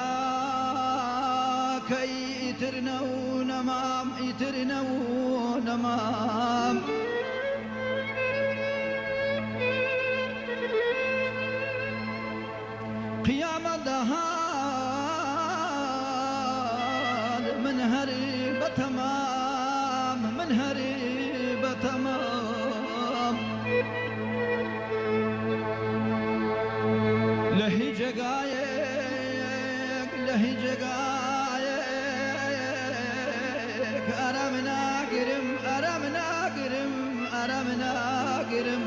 بصهتا كي يترنو نمام يترنو نمام قيام الدهان من هرب تمام من هرب تمام لهي جقايق لهي جقايق أرمنا قرم أرمنا قرم أرمنا قرم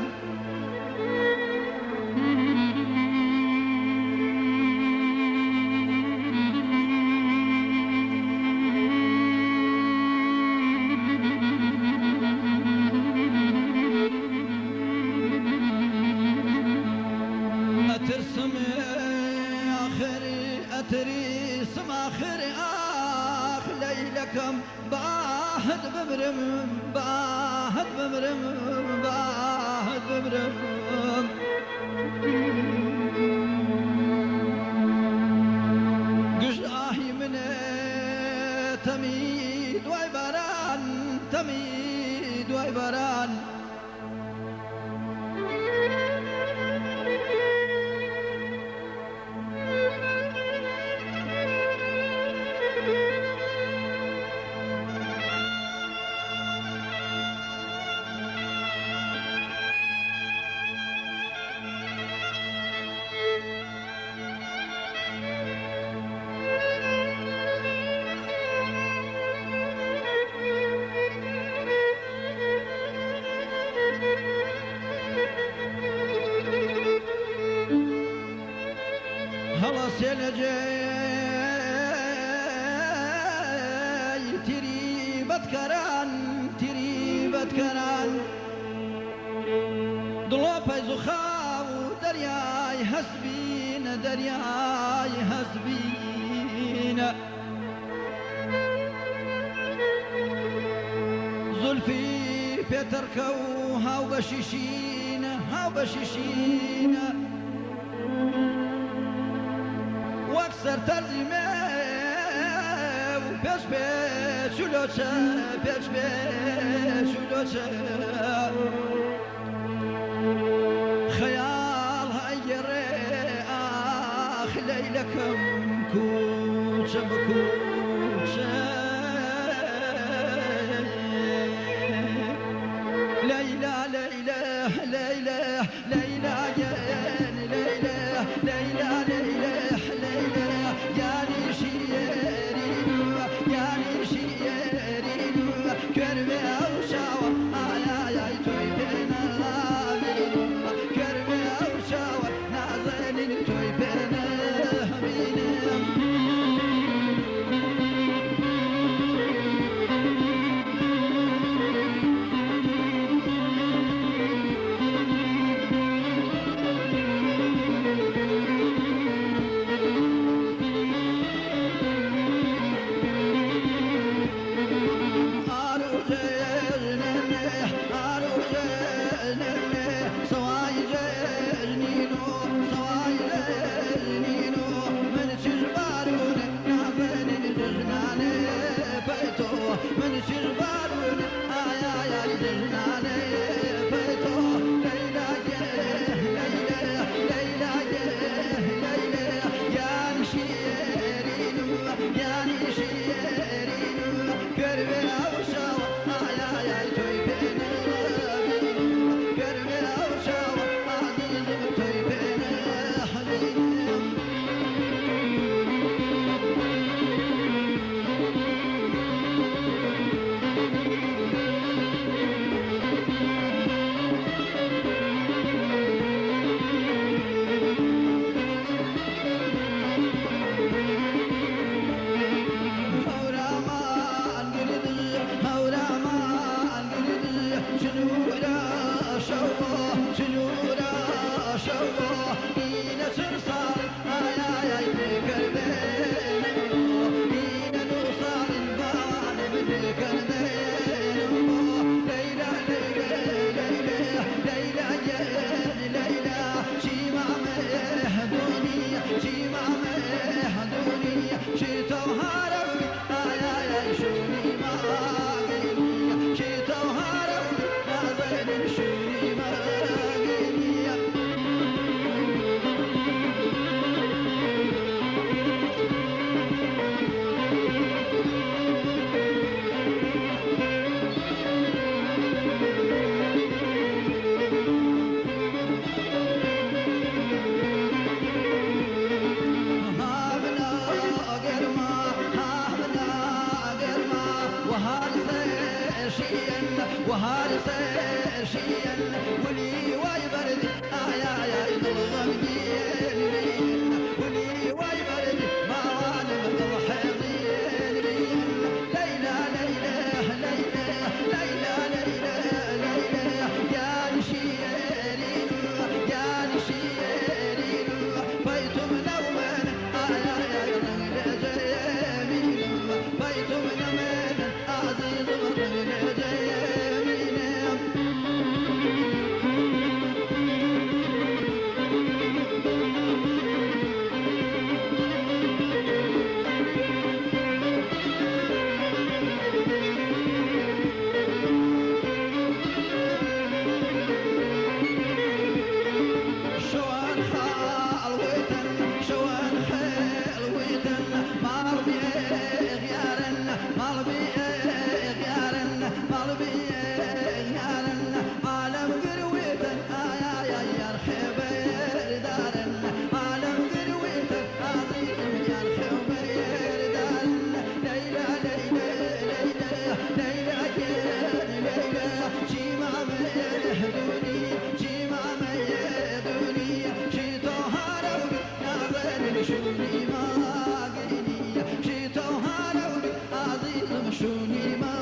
أتريسم آخر آخ ليلكم باهد بمرم باهد بمرم باهد بمرم قش آهي من تميد وعبران تميد وعبران هلا سيلجي تريبت كران تريبت كران ضلوبي زخاو درياي هسبين درياي هسبين زلفي بيتركو هاو بشيشين هاو بشيشين واكثر ترجمه وبيش بيش ولوشة بيش بيش ولوشة خيال هاي الرياح ليلكم كوشة بكوشة ليلى ليلى ليلى ليلى يا ليلى ليلى ليلى شوني ما